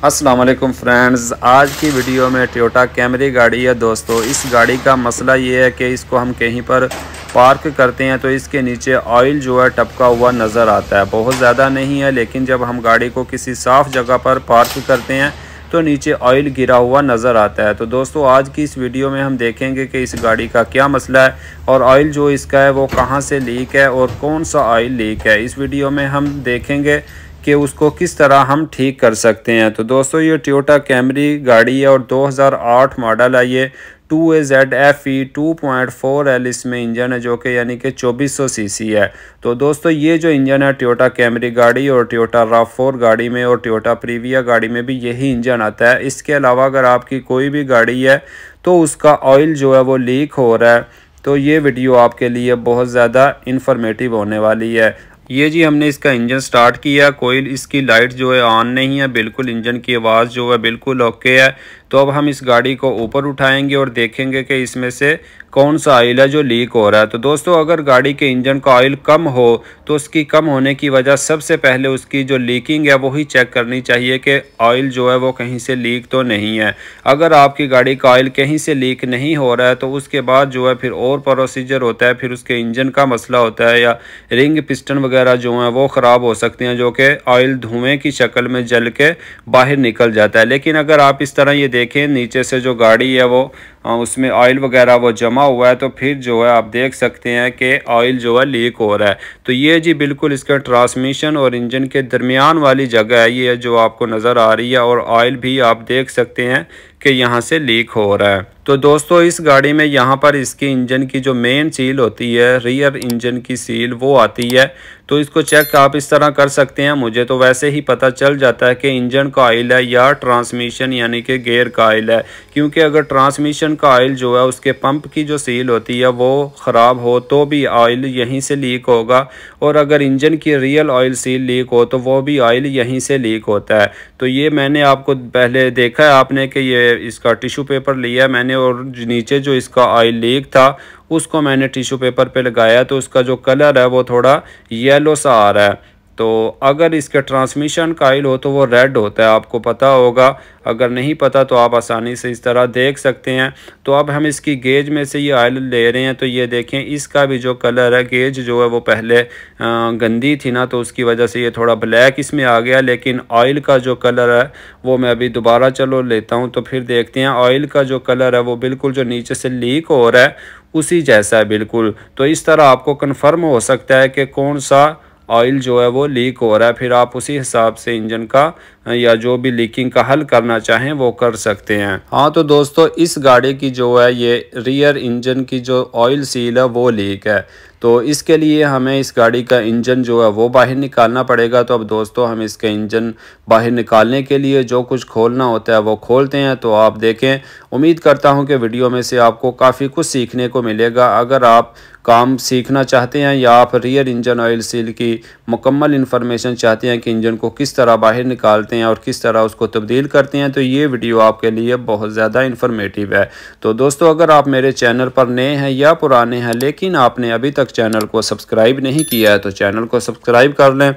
अस्सलाम वालेकुम फ्रेंड्स, आज की वीडियो में टोयोटा कैमरी गाड़ी है दोस्तों। इस गाड़ी का मसला ये है कि इसको हम कहीं पर पार्क करते हैं तो इसके नीचे ऑयल जो है टपका हुआ नज़र आता है। बहुत ज़्यादा नहीं है, लेकिन जब हम गाड़ी को किसी साफ़ जगह पर पार्क करते हैं तो नीचे ऑयल गिरा हुआ नज़र आता है। तो दोस्तों आज की इस वीडियो में हम देखेंगे कि इस गाड़ी का क्या मसला है और ऑयल जो इसका है वो कहाँ से लीक है और कौन सा ऑयल लीक है। इस वीडियो में हम देखेंगे कि उसको किस तरह हम ठीक कर सकते हैं। तो दोस्तों ये टोयोटा कैमरी गाड़ी है और 2008 मॉडल है। ये 2AZFE 2.4L इसमें इंजन है, जो कि यानी कि 2400 सीसी है। तो दोस्तों ये जो इंजन है टोयोटा कैमरी गाड़ी और टोयोटा RAV4 गाड़ी में और टोयोटा प्रीविया गाड़ी में भी यही इंजन आता है। इसके अलावा अगर आपकी कोई भी गाड़ी है तो उसका ऑयल जो है वो लीक हो रहा है, तो ये वीडियो आपके लिए बहुत ज़्यादा इन्फॉर्मेटिव होने वाली है। ये जी हमने इसका इंजन स्टार्ट किया, कोई इसकी लाइट जो है ऑन नहीं है, बिल्कुल इंजन की आवाज़ जो है बिल्कुल ओके है। तो अब हम इस गाड़ी को ऊपर उठाएंगे और देखेंगे कि इसमें से कौन सा ऑयल है जो लीक हो रहा है। तो दोस्तों अगर गाड़ी के इंजन का ऑयल कम हो तो उसकी कम होने की वजह सबसे पहले उसकी जो लीकिंग है वही चेक करनी चाहिए कि ऑयल जो है वो कहीं से लीक तो नहीं है। अगर आपकी गाड़ी का ऑयल कहीं से लीक नहीं हो रहा है तो उसके बाद जो है फिर और प्रोसीजर होता है, फिर उसके इंजन का मसला होता है या रिंग पिस्टन वगैरह जो हैं वो ख़राब हो सकते हैं, जो कि ऑयल धुएँ की शक्ल में जल के बाहर निकल जाता है। लेकिन अगर आप इस तरह ये देखें नीचे से जो गाड़ी है वो उसमें ऑयल वगैरह वो जमा हुआ है, तो फिर जो है आप देख सकते हैं कि ऑयल जो है लीक हो रहा है। तो ये जी बिल्कुल इसका ट्रांसमिशन और इंजन के दरमियान वाली जगह है ये जो आपको नज़र आ रही है, और ऑयल भी आप देख सकते हैं कि यहाँ से लीक हो रहा है। तो दोस्तों इस गाड़ी में यहाँ पर इसकी इंजन की जो मेन सील होती है, रियर इंजन की सील, वो आती है। तो इसको चेक आप इस तरह कर सकते हैं। मुझे तो वैसे ही पता चल जाता है कि इंजन का ऑयल है या ट्रांसमिशन यानी कि गियर का ऑयल है, क्योंकि अगर ट्रांसमिशन का ऑयल जो है उसके पंप की जो सील होती है वो ख़राब हो तो भी ऑयल यहीं से लीक होगा, और अगर इंजन की रियल ऑयल सील लीक हो तो वो भी ऑयल यहीं से लीक होता है। तो ये मैंने आपको पहले देखा है आपने कि ये इसका टिश्यू पेपर लिया मैंने, और नीचे जो इसका ऑयल लीक था उसको मैंने टिश्यू पेपर पे लगाया, तो उसका जो कलर है वो थोड़ा येलो सा आ रहा है। तो अगर इसके ट्रांसमिशन का ऑयल हो तो वो रेड होता है, आपको पता होगा। अगर नहीं पता तो आप आसानी से इस तरह देख सकते हैं। तो अब हम इसकी गेज में से ये ऑयल ले रहे हैं, तो ये देखें इसका भी जो कलर है, गेज जो है वो पहले गंदी थी ना, तो उसकी वजह से ये थोड़ा ब्लैक इसमें आ गया। लेकिन ऑयल का जो कलर है वो मैं अभी दोबारा चलो लेता हूँ, तो फिर देखते हैं ऑयल का जो कलर है वो बिल्कुल जो नीचे से लीक हो रहा है उसी जैसा है बिल्कुल। तो इस तरह आपको कन्फर्म हो सकता है कि कौन सा ऑयल जो है वो लीक हो रहा है, फिर आप उसी हिसाब से इंजन का या जो भी लीकिंग का हल करना चाहें वो कर सकते हैं। हाँ तो दोस्तों इस गाड़ी की जो है ये रियर इंजन की जो ऑयल सील है वो लीक है, तो इसके लिए हमें इस गाड़ी का इंजन जो है वो बाहर निकालना पड़ेगा। तो अब दोस्तों हम इसका इंजन बाहर निकालने के लिए जो कुछ खोलना होता है वो खोलते हैं। तो आप देखें, उम्मीद करता हूं कि वीडियो में से आपको काफ़ी कुछ सीखने को मिलेगा। अगर आप काम सीखना चाहते हैं या आप रियर इंजन ऑयल सील की मुकम्मल इन्फॉर्मेशन चाहते हैं कि इंजन को किस तरह बाहर निकालते हैं और किस तरह उसको तब्दील करते हैं, तो ये वीडियो आपके लिए बहुत ज़्यादा इन्फॉर्मेटिव है। तो दोस्तों अगर आप मेरे चैनल पर नए हैं या पुराने हैं लेकिन आपने अभी तक चैनल को सब्सक्राइब नहीं किया है तो चैनल को सब्सक्राइब कर लें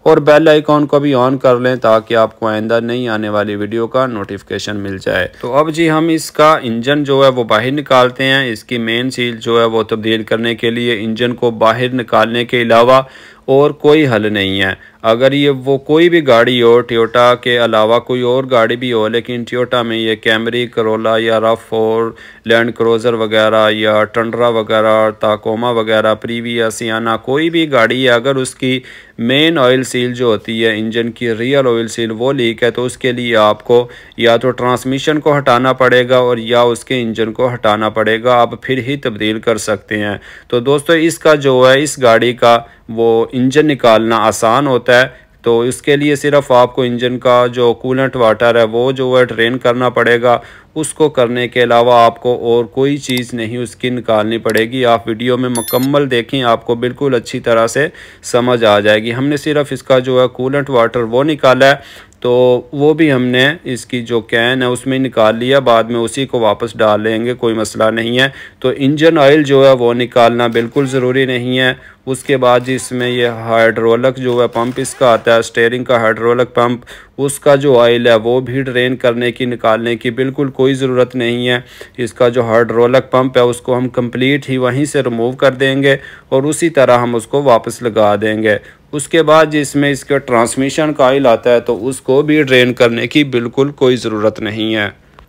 और बेल आइकॉन को भी ऑन कर लें, ताकि आपको आइंदा नहीं आने वाली वीडियो का नोटिफिकेशन मिल जाए। तो अब जी हम इसका इंजन जो है वो बाहर निकालते हैं। इसकी मेन सील जो है वो तब्दील करने के लिए इंजन को बाहर निकालने के अलावा और कोई हल नहीं है। अगर ये वो कोई भी गाड़ी हो, टोयोटा के अलावा कोई और गाड़ी भी हो, लेकिन टोयोटा में ये कैमरी, करोला या RAV4, लैंड क्रूज़र वगैरह या टंडरा वगैरह, ताकोमा वगैरह, प्रीविया, सियाना, कोई भी गाड़ी है, अगर उसकी मेन ऑयल सील जो होती है इंजन की रियल ऑयल सील वो लीक है, तो उसके लिए आपको या तो ट्रांसमिशन को हटाना पड़ेगा और या उसके इंजन को हटाना पड़ेगा, आप फिर ही तब्दील कर सकते हैं। तो दोस्तों इसका जो है इस गाड़ी का वो इंजन निकालना आसान होता है। तो इसके लिए सिर्फ आपको इंजन का जो कूलेंट वाटर है वो जो है ड्रेन करना पड़ेगा। उसको करने के अलावा आपको और कोई चीज़ नहीं उसकी निकालनी पड़ेगी। आप वीडियो में मुकम्मल देखें, आपको बिल्कुल अच्छी तरह से समझ आ जाएगी। हमने सिर्फ इसका जो है कूलेंट वाटर वो निकाला है। तो वो भी हमने इसकी जो कैन है उसमें निकाल लिया, बाद में उसी को वापस डाल लेंगे, कोई मसला नहीं है। तो इंजन ऑयल जो है वो निकालना बिल्कुल ज़रूरी नहीं है। उसके बाद जिसमें ये हाइड्रोलिक जो है पंप इसका आता है, स्टीयरिंग का हाइड्रोलिक पंप, उसका जो ऑयल है वो भी ड्रेन करने की निकालने की बिल्कुल कोई ज़रूरत नहीं है। इसका जो हाइड्रोलिक पंप है उसको हम कंप्लीट ही वहीं से रिमूव कर देंगे और उसी तरह हम उसको वापस लगा देंगे। उसके बाद जिसमें इसका ट्रांसमिशन का ऑयल आता है तो उसको भी ड्रेन करने की बिल्कुल कोई ज़रूरत नहीं है।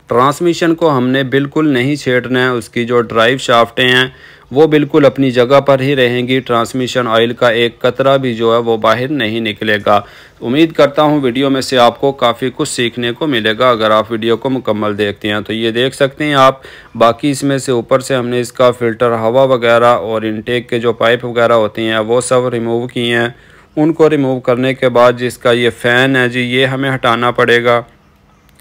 ट्रांसमिशन को हमने बिल्कुल नहीं छेड़ना है। उसकी जो ड्राइव शाफ्टें हैं वो बिल्कुल अपनी जगह पर ही रहेंगी। ट्रांसमिशन ऑयल का एक कतरा भी जो है वो बाहर नहीं निकलेगा। उम्मीद करता हूँ वीडियो में से आपको काफ़ी कुछ सीखने को मिलेगा अगर आप वीडियो को मुकम्मल देखते हैं। तो ये देख सकते हैं आप, बाकी इसमें से ऊपर से हमने इसका फ़िल्टर हवा वगैरह और इनटेक के जो पाइप वगैरह होती हैं वो सब रिमूव किए हैं। उनको रिमूव करने के बाद जिसका ये फ़ैन है जी, ये हमें हटाना पड़ेगा।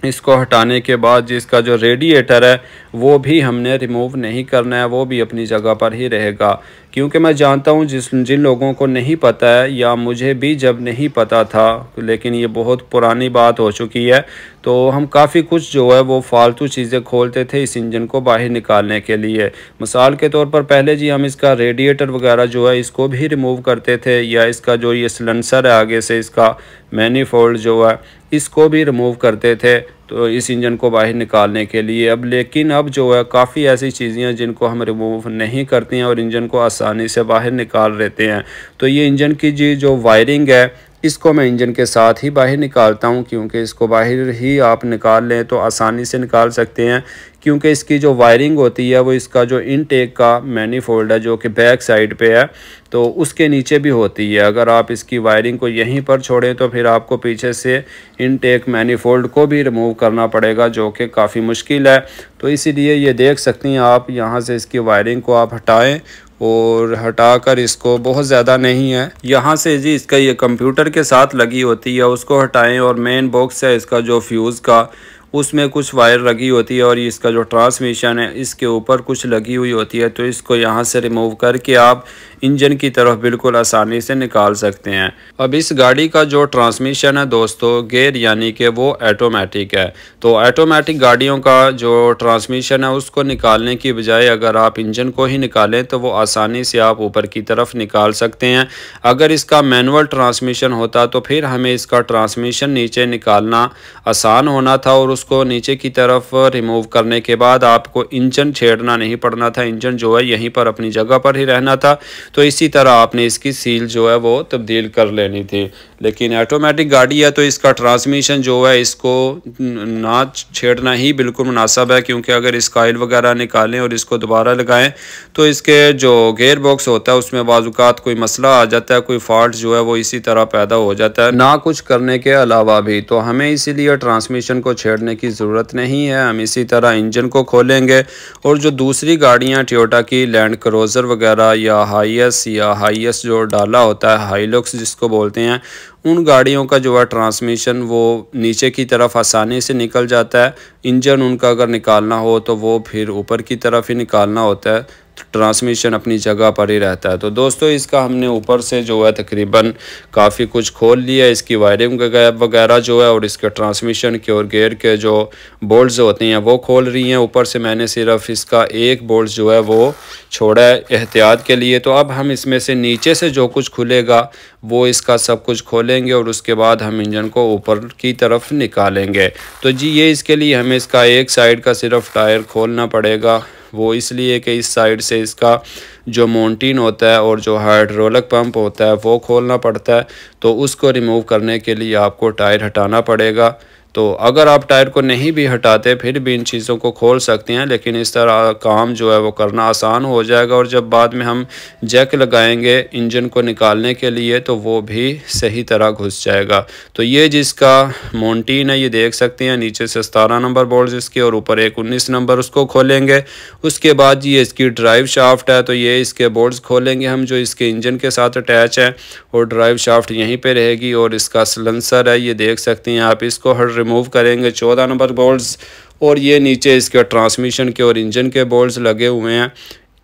इसको हटाने के बाद जिसका जो रेडिएटर है वो भी हमने रिमूव नहीं करना है, वो भी अपनी जगह पर ही रहेगा। क्योंकि मैं जानता हूँ जिन लोगों को नहीं पता है, या मुझे भी जब नहीं पता था, लेकिन ये बहुत पुरानी बात हो चुकी है, तो हम काफ़ी कुछ जो है वो फालतू चीज़ें खोलते थे इस इंजन को बाहर निकालने के लिए। मिसाल के तौर पर पहले जी हम इसका रेडिएटर वगैरह जो है इसको भी रिमूव करते थे, या इसका जो ये सिलेंसर है आगे से इसका मैनीफोल्ड जो है इसको भी रिमूव करते थे तो इस इंजन को बाहर निकालने के लिए। लेकिन अब जो है काफ़ी ऐसी चीज़ें हैं जिनको हम रिमूव नहीं करते हैं और इंजन को आसानी से बाहर निकाल लेते हैं। तो ये इंजन की जी जो वायरिंग है इसको मैं इंजन के साथ ही बाहर निकालता हूं, क्योंकि इसको बाहर ही आप निकाल लें तो आसानी से निकाल सकते हैं। क्योंकि इसकी जो वायरिंग होती है वो इसका जो इनटेक का मैनीफोल्ड है जो कि बैक साइड पे है तो उसके नीचे भी होती है। अगर आप इसकी वायरिंग को यहीं पर छोड़ें तो फिर आपको पीछे से इनटेक मैनीफोल्ड को भी रिमूव करना पड़ेगा, जो कि काफ़ी मुश्किल है। तो इसीलिए ये देख सकती हैं आप, यहाँ से इसकी वायरिंग को आप हटाएं और हटाकर इसको, बहुत ज़्यादा नहीं है, यहाँ से जी इसका ये कंप्यूटर के साथ लगी होती है उसको हटाएं। और मेन बॉक्स है इसका जो फ्यूज़ का, उसमें कुछ वायर लगी होती है और इसका जो ट्रांसमिशन है इसके ऊपर कुछ लगी हुई होती है। तो इसको यहाँ से रिमूव करके आप इंजन की तरफ बिल्कुल आसानी से निकाल सकते हैं। अब इस गाड़ी का जो ट्रांसमिशन है दोस्तों, गियर यानी कि वो ऑटोमेटिक है। तो ऑटोमेटिक गाड़ियों का जो ट्रांसमिशन है उसको निकालने की बजाय अगर आप इंजन को ही निकालें तो वो आसानी से आप ऊपर की तरफ निकाल सकते हैं। अगर इसका मैनुअल ट्रांसमिशन होता तो फिर हमें इसका ट्रांसमिशन नीचे निकालना आसान होना था और उसको नीचे की तरफ रिमूव करने के बाद आपको इंजन छेड़ना नहीं पड़ना था। इंजन जो है यहीं पर अपनी जगह पर ही रहना था। तो इसी तरह आपने इसकी सील जो है वो तब्दील कर लेनी थी। लेकिन ऑटोमेटिक गाड़ी है तो इसका ट्रांसमिशन जो है इसको ना छेड़ना ही बिल्कुल मुनासिब है, क्योंकि अगर इसका ऑयल वगैरह निकालें और इसको दोबारा लगाएं तो इसके जो गेयर बॉक्स होता है उसमें बाज़-औक़ात कोई मसला आ जाता है, कोई फॉल्ट जो है वो इसी तरह पैदा हो जाता है ना कुछ करने के अलावा भी। तो हमें इसीलिए ट्रांसमिशन को छेड़ने की ज़रूरत नहीं है। हम इसी तरह इंजन को खोलेंगे और जो दूसरी गाड़ियाँ टोयोटा की लैंड क्रूज़र वगैरह या हाईएस जो डाला होता है, हाइलक्स जिसको बोलते हैं, उन गाड़ियों का जो है ट्रांसमिशन वो नीचे की तरफ आसानी से निकल जाता है। इंजन उनका अगर निकालना हो तो वो फिर ऊपर की तरफ ही निकालना होता है, ट्रांसमिशन अपनी जगह पर ही रहता है। तो दोस्तों इसका हमने ऊपर से जो है तकरीबन काफ़ी कुछ खोल लिया, इसकी वायरिंग वगैरह जो है और इसके ट्रांसमिशन के और गियर के जो बोल्ट्स होते हैं वो खोल रही हैं। ऊपर से मैंने सिर्फ इसका एक बोल्ट जो है वो छोड़ा है एहतियात के लिए। तो अब हम इसमें से नीचे से जो कुछ खुलेगा वो इसका सब कुछ खोलेंगे और उसके बाद हम इंजन को ऊपर की तरफ निकालेंगे। तो जी ये इसके लिए हमें इसका एक साइड का सिर्फ टायर खोलना पड़ेगा, वो इसलिए कि इस साइड से इसका जो माउंटिन होता है और जो हाइड्रोलिक पंप होता है वो खोलना पड़ता है। तो उसको रिमूव करने के लिए आपको टायर हटाना पड़ेगा। तो अगर आप टायर को नहीं भी हटाते फिर भी इन चीज़ों को खोल सकते हैं, लेकिन इस तरह काम जो है वो करना आसान हो जाएगा और जब बाद में हम जैक लगाएंगे इंजन को निकालने के लिए तो वो भी सही तरह घुस जाएगा। तो ये जिसका माउंटिन है ये देख सकते हैं, नीचे से 17 नंबर बोल्ट इसके और ऊपर एक 19 नंबर, उसको खोलेंगे। उसके बाद ये इसकी ड्राइव शाफ्ट है तो ये इसके बोल्ट्स खोलेंगे हम जो इसके इंजन के साथ अटैच है और ड्राइव शाफ्ट यहीं पे रहेगी। और इसका सिलेंसर है ये देख सकते हैं आप, इसको हर रिमूव करेंगे 14 नंबर बोल्ट्स। और ये नीचे इसके ट्रांसमिशन के और इंजन के बोल्ट्स लगे हुए हैं,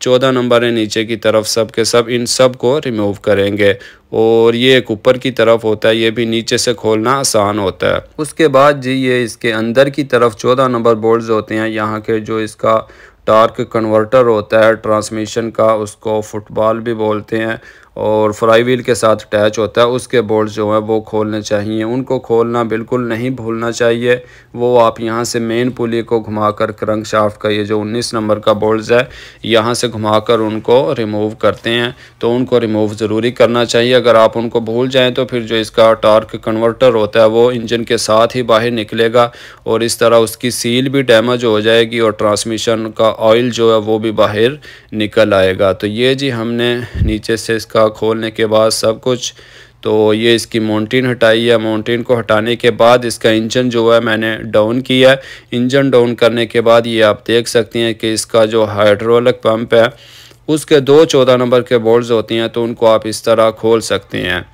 14 नंबर है नीचे की तरफ, सब के सब इन सब को रिमूव करेंगे। और ये एक ऊपर की तरफ होता है, ये भी नीचे से खोलना आसान होता है। उसके बाद जी ये इसके अंदर की तरफ 14 नंबर बोल्ट्स होते हैं, यहाँ के जो इसका टार्क कन्वर्टर होता है ट्रांसमिशन का, उसको फुटबॉल भी बोलते हैं, और फ्लाई व्हील के साथ अटैच होता है, उसके बोल्ट्स जो हैं वो खोलने चाहिए। उनको खोलना बिल्कुल नहीं भूलना चाहिए। वो आप यहाँ से मेन पुली को घुमाकर क्रंक शाफ्ट का ये जो 19 नंबर का बोल्ट्स है यहाँ से घुमाकर उनको रिमूव करते हैं, तो उनको रिमूव ज़रूरी करना चाहिए। अगर आप उनको भूल जाएँ तो फिर जो इसका टार्क कन्वर्टर होता है वो इंजन के साथ ही बाहर निकलेगा, और इस तरह उसकी सील भी डैमेज हो जाएगी और ट्रांसमिशन का ऑयल जो है वो भी बाहर निकल आएगा। तो ये जी हमने नीचे से इसका खोलने के बाद सब कुछ, तो ये इसकी माउंटेन हटाई है। माउंटेन को हटाने के बाद इसका इंजन जो है मैंने डाउन किया है। इंजन डाउन करने के बाद ये आप देख सकते हैं कि इसका जो हाइड्रोलिक पंप है उसके 2 14 नंबर के बोल्ट्स होती हैं, तो उनको आप इस तरह खोल सकते हैं।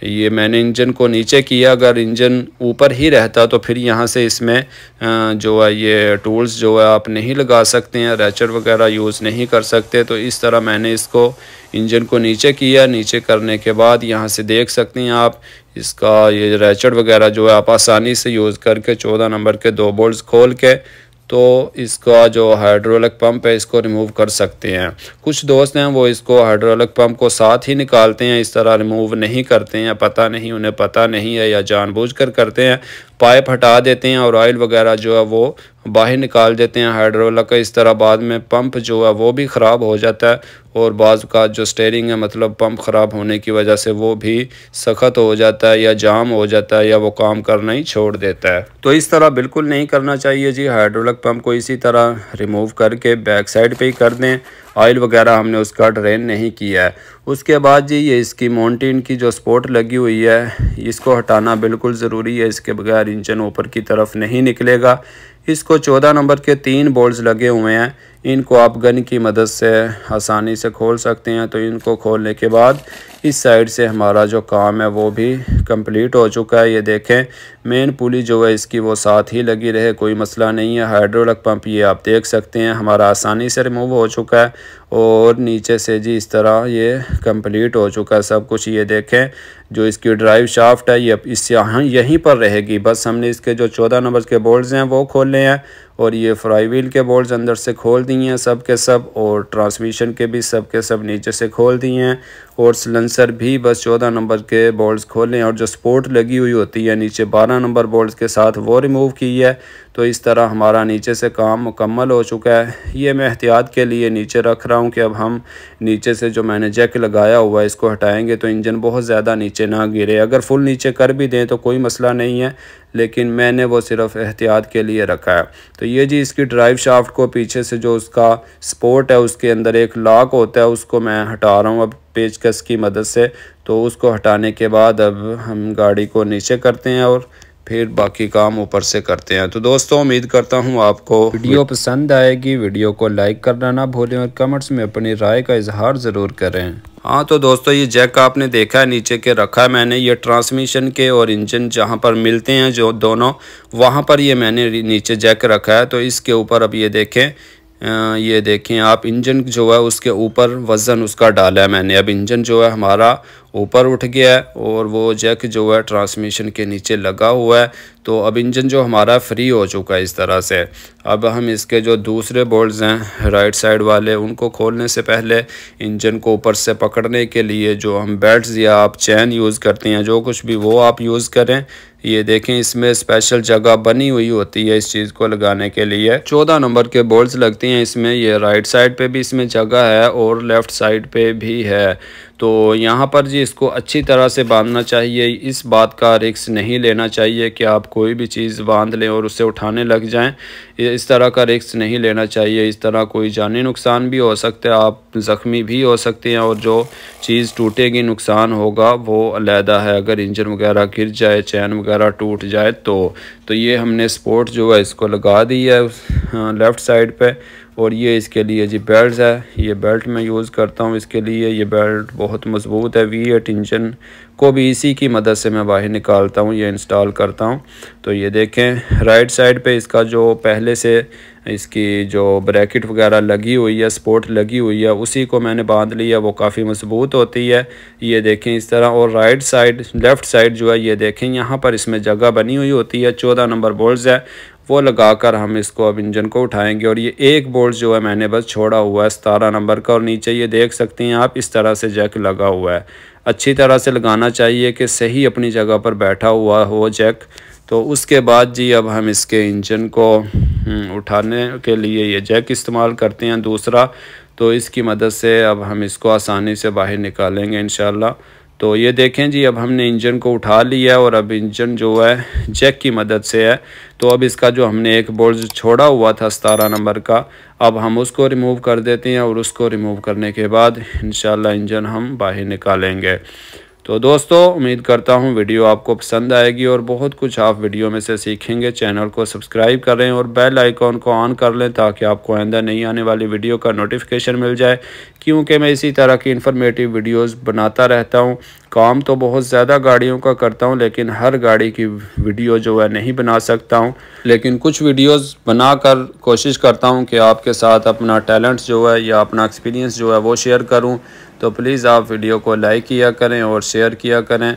ये मैंने इंजन को नीचे किया, अगर इंजन ऊपर ही रहता तो फिर यहाँ से इसमें जो है ये टूल्स जो है आप नहीं लगा सकते हैं, रैचर वगैरह यूज़ नहीं कर सकते। तो इस तरह मैंने इसको इंजन को नीचे किया। नीचे करने के बाद यहाँ से देख सकते हैं आप इसका ये रैचर वगैरह जो है आप आसानी से यूज़ करके 14 नंबर के 2 बोल्ट्स खोल के तो इसका जो हाइड्रोलिक पंप है इसको रिमूव कर सकते हैं। कुछ दोस्त हैं वो इसको हाइड्रोलिक पंप को साथ ही निकालते हैं, इस तरह रिमूव नहीं करते हैं, पता नहीं उन्हें पता नहीं है या जानबूझकर करते हैं। पाइप हटा देते हैं और ऑयल वगैरह जो है वो बाहर निकाल देते हैं हाइड्रोलिक का। इस तरह बाद में पंप जो है वो भी ख़राब हो जाता है, और बाज़ का जो स्टीयरिंग है मतलब पंप ख़राब होने की वजह से वो भी सख्त हो जाता है या जाम हो जाता है या वो काम करना ही छोड़ देता है। तो इस तरह बिल्कुल नहीं करना चाहिए जी। हाइड्रोलिक पंप को इसी तरह रिमूव करके बैक साइड पे ही कर दें। ऑयल वगैरह हमने उसका ड्रेन नहीं किया है। उसके बाद जी ये इसकी माउंटेन की जो स्पोर्ट लगी हुई है इसको हटाना बिल्कुल ज़रूरी है, इसके बगैर इंजन ऊपर की तरफ नहीं निकलेगा। इसको 14 नंबर के 3 बोल्ट्स लगे हुए हैं, इनको आप गन की मदद से आसानी से खोल सकते हैं। तो इनको खोलने के बाद इस साइड से हमारा जो काम है वो भी कंप्लीट हो चुका है। ये देखें मेन पुली जो है इसकी वो साथ ही लगी रहे, कोई मसला नहीं है। हाइड्रोलिक पंप ये आप देख सकते हैं हमारा आसानी से रिमूव हो चुका है, और नीचे से जी इस तरह ये कंप्लीट हो चुका है सब कुछ। ये देखें जो इसकी ड्राइव शाफ्ट है ये इस यहाँ यहीं पर रहेगी, बस हमने इसके जो 14 नंबर के बोल्ट्स हैं वो खोलने हैं, और ये फ्लाई व्हील के बोल्ट्स अंदर से खोल दिए हैं सब के सब, और ट्रांसमिशन के भी सब के सब नीचे से खोल दिए हैं, और सिलेंसर भी बस 14 नंबर के बोल्ट्स खोलें, और जो स्पोर्ट लगी हुई होती है नीचे 12 नंबर बोल्ट्स के साथ वो रिमूव की है। तो इस तरह हमारा नीचे से काम मुकम्मल हो चुका है। ये मैं एहतियात के लिए नीचे रख रहा हूँ कि अब हम नीचे से जो मैंने जैक लगाया हुआ है इसको हटाएंगे तो इंजन बहुत ज़्यादा नीचे ना गिरे। अगर फुल नीचे कर भी दें तो कोई मसला नहीं है, लेकिन मैंने वो सिर्फ एहतियात के लिए रखा है। तो ये जी इसकी ड्राइव शाफ्ट को पीछे से जो उसका स्पोर्ट है उसके अंदर एक लॉक होता है उसको मैं हटा रहा हूँ अब पेचकस की मदद से। तो उसको हटाने के बाद अब हम गाड़ी को नीचे करते हैं और फिर बाकी काम ऊपर से करते हैं। तो दोस्तों उम्मीद करता हूँ आपको वीडियो पसंद आएगी। वीडियो को लाइक करना ना भूलें और कमेंट्स में अपनी राय का इजहार ज़रूर करें। हाँ तो दोस्तों ये जैक आपने देखा है नीचे के रखा है मैंने, ये ट्रांसमिशन के और इंजन जहाँ पर मिलते हैं जो दोनों वहाँ पर ये मैंने नीचे जैक रखा है। तो इसके ऊपर अब ये देखें आप इंजन जो है उसके ऊपर वज़न उसका डाला है मैंने। अब इंजन जो है हमारा ऊपर उठ गया है और वो जैक जो है ट्रांसमिशन के नीचे लगा हुआ है। तो अब इंजन जो हमारा फ्री हो चुका है इस तरह से। अब हम इसके जो दूसरे बोल्ट्स हैं राइट साइड वाले उनको खोलने से पहले इंजन को ऊपर से पकड़ने के लिए जो हम बेल्ट्स या आप चैन यूज़ करते हैं जो कुछ भी वो आप यूज़ करें। ये देखें इसमें स्पेशल जगह बनी हुई होती है इस चीज़ को लगाने के लिए। 14 नंबर के बोल्ट्स लगते हैं इसमें। ये राइट साइड पे भी इसमें जगह है और लेफ़्ट साइड पे भी है। तो यहाँ पर जी इसको अच्छी तरह से बांधना चाहिए। इस बात का रिस्क नहीं लेना चाहिए कि आप कोई भी चीज़ बांध लें और उसे उठाने लग जाएं। इस तरह का रिस्क नहीं लेना चाहिए। इस तरह कोई जानी नुकसान भी हो सकता है, आप ज़ख्मी भी हो सकते हैं और जो चीज़ टूटेगी नुकसान होगा वो अलहदा है। अगर इंजन वगैरह गिर जाए चैन वगैरह टूट जाए तो ये हमने स्पोर्ट जो है इसको लगा दी है लेफ़्ट साइड पे। और ये इसके लिए जी बेल्ट है, ये बेल्ट मैं यूज़ करता हूँ इसके लिए। ये बेल्ट बहुत मज़बूत है। V8 इंजन को भी इसी की मदद से मैं बाहर निकालता हूँ, ये इंस्टॉल करता हूँ। तो ये देखें राइट साइड पे इसका जो पहले से इसकी जो ब्रैकेट वगैरह लगी हुई है, सपोर्ट लगी हुई है, उसी को मैंने बांध लिया। वो काफ़ी मज़बूत होती है, ये देखें इस तरह। और राइट साइड लेफ़्ट साइड जो है ये देखें यहाँ पर इसमें जगह बनी हुई होती है। 14 नंबर बोल्ट्स है, वो लगाकर हम इसको अब इंजन को उठाएंगे। और ये एक बोल्ट जो है मैंने बस छोड़ा हुआ है 17 नंबर का। और नीचे ये देख सकते हैं आप इस तरह से जैक लगा हुआ है। अच्छी तरह से लगाना चाहिए कि सही अपनी जगह पर बैठा हुआ हो जैक। तो उसके बाद जी अब हम इसके इंजन को उठाने के लिए ये जैक इस्तेमाल करते हैं दूसरा। तो इसकी मदद से अब हम इसको आसानी से बाहर निकालेंगे इंशाल्लाह। तो ये देखें जी अब हमने इंजन को उठा लिया है और अब इंजन जो है जैक की मदद से है। तो अब इसका जो हमने एक बोल्ट छोड़ा हुआ था 17 नंबर का, अब हम उसको रिमूव कर देते हैं। और उसको रिमूव करने के बाद इंशाल्लाह इंजन हम बाहर निकालेंगे। तो दोस्तों उम्मीद करता हूँ वीडियो आपको पसंद आएगी और बहुत कुछ आप वीडियो में से सीखेंगे। चैनल को सब्सक्राइब करें और बेल आइकॉन को ऑन कर लें ताकि आपको आइंदा नहीं आने वाली वीडियो का नोटिफिकेशन मिल जाए, क्योंकि मैं इसी तरह की इन्फॉर्मेटिव वीडियोस बनाता रहता हूँ। काम तो बहुत ज़्यादा गाड़ियों का करता हूँ, लेकिन हर गाड़ी की वीडियो जो है नहीं बना सकता हूँ, लेकिन कुछ वीडियोस बनाकर कोशिश करता हूँ कि आपके साथ अपना टैलेंट जो है या अपना एक्सपीरियंस जो है वो शेयर करूँ। तो प्लीज़ आप वीडियो को लाइक किया करें और शेयर किया करें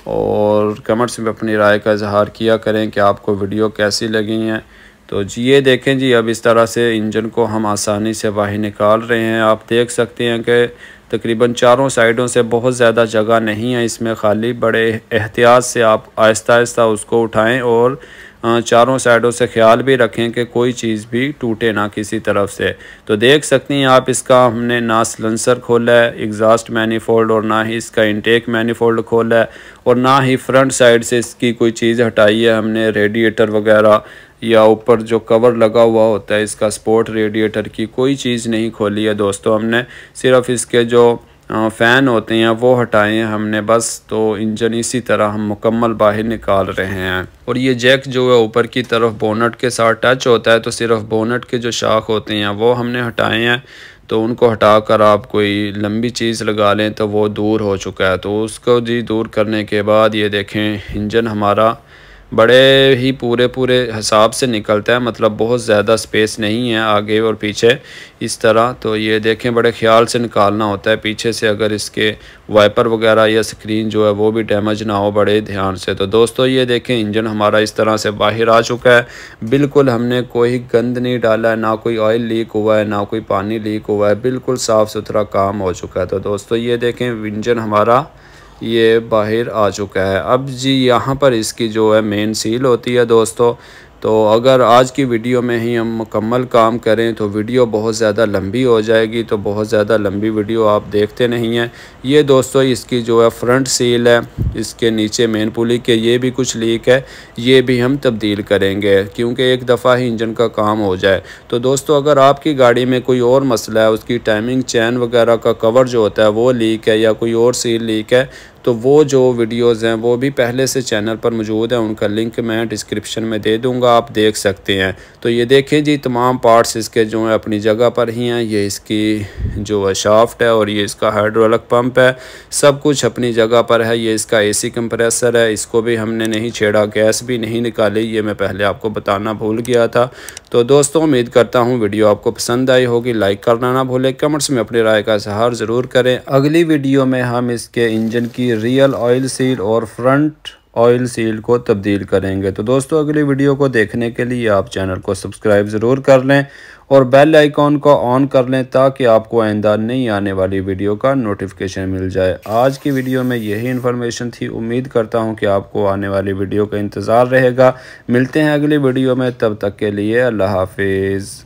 और कमेंट्स में अपनी राय का इजहार किया करें कि आपको वीडियो कैसी लगी हैं। तो जी ये देखें जी अब इस तरह से इंजन को हम आसानी से बाहर निकाल रहे हैं। आप देख सकते हैं कि तकरीबन चारों साइडों से बहुत ज़्यादा जगह नहीं है इसमें खाली। बड़े एहतियात से आप आहिस्ता आहिस्ता उसको उठाएं और चारों साइडों से ख्याल भी रखें कि कोई चीज़ भी टूटे ना किसी तरफ से। तो देख सकते हैं आप इसका हमने ना सिलेंसर खोला है एग्जॉस्ट मैनिफोल्ड, और ना ही इसका इंटेक मैनिफोल्ड खोला है, और ना ही फ्रंट साइड से इसकी कोई चीज़ हटाई है हमने, रेडिएटर वगैरह या ऊपर जो कवर लगा हुआ होता है इसका स्पोर्ट रेडिएटर की कोई चीज़ नहीं खोली है दोस्तों हमने। सिर्फ इसके जो फ़ैन होते हैं वो हटाए हैं हमने बस। तो इंजन इसी तरह हम मुकम्मल बाहर निकाल रहे हैं। और ये जैक जो है ऊपर की तरफ बोनट के साथ टच होता है, तो सिर्फ बोनट के जो शाख होते हैं वो हमने हटाए हैं। तो उनको हटाकर आप कोई लंबी चीज़ लगा लें तो वो दूर हो चुका है। तो उसको जी दूर करने के बाद ये देखें इंजन हमारा बड़े ही पूरे हिसाब से निकलता है, मतलब बहुत ज़्यादा स्पेस नहीं है आगे और पीछे इस तरह। तो ये देखें बड़े ख्याल से निकालना होता है पीछे से, अगर इसके वाइपर वगैरह या स्क्रीन जो है वो भी डैमेज ना हो बड़े ध्यान से। तो दोस्तों ये देखें इंजन हमारा इस तरह से बाहर आ चुका है। बिल्कुल हमने कोई गंद नहीं डाला है, ना कोई ऑयल लीक हुआ है, ना कोई पानी लीक हुआ है, बिल्कुल साफ़ सुथरा काम हो चुका है। तो दोस्तों ये देखें इंजन हमारा ये बाहर आ चुका है। अब जी यहाँ पर इसकी जो है मेन सील होती है दोस्तों। तो अगर आज की वीडियो में ही हम मुकम्मल काम करें तो वीडियो बहुत ज़्यादा लंबी हो जाएगी, तो बहुत ज़्यादा लंबी वीडियो आप देखते नहीं हैं। ये दोस्तों इसकी जो है फ्रंट सील है, इसके नीचे मेन पुली के ये भी कुछ लीक है, ये भी हम तब्दील करेंगे क्योंकि एक दफ़ा ही इंजन का काम हो जाए। तो दोस्तों अगर आपकी गाड़ी में कोई और मसला है, उसकी टाइमिंग चैन वगैरह का कवर जो होता है वो लीक है या कोई और सील लीक है, तो वो जो वीडियोज़ हैं वो भी पहले से चैनल पर मौजूद है, उनका लिंक मैं डिस्क्रिप्शन में दे दूंगा, आप देख सकते हैं। तो ये देखें जी तमाम पार्ट्स इसके जो हैं अपनी जगह पर ही हैं। ये इसकी जो है शाफ्ट है और ये इसका हाइड्रोलिक पंप है, सब कुछ अपनी जगह पर है। ये इसका AC कंप्रेसर है, इसको भी हमने नहीं छेड़ा, गैस भी नहीं निकाली, ये मैं पहले आपको बताना भूल गया था। तो दोस्तों उम्मीद करता हूँ वीडियो आपको पसंद आई होगी। लाइक करना ना भूलें, कमेंट्स में अपनी राय का इजहार ज़रूर करें। अगली वीडियो में हम इसके इंजन की रियल ऑयल सील और फ्रंट ऑयल सील को तब्दील करेंगे। तो दोस्तों अगली वीडियो को देखने के लिए आप चैनल को सब्सक्राइब ज़रूर कर लें और बेल आइकॉन को ऑन कर लें ताकि आपको आइंदा नहीं आने वाली वीडियो का नोटिफिकेशन मिल जाए। आज की वीडियो में यही इन्फॉर्मेशन थी। उम्मीद करता हूं कि आपको आने वाली वीडियो का इंतज़ार रहेगा। मिलते हैं अगली वीडियो में, तब तक के लिए अल्लाह हाफिज़।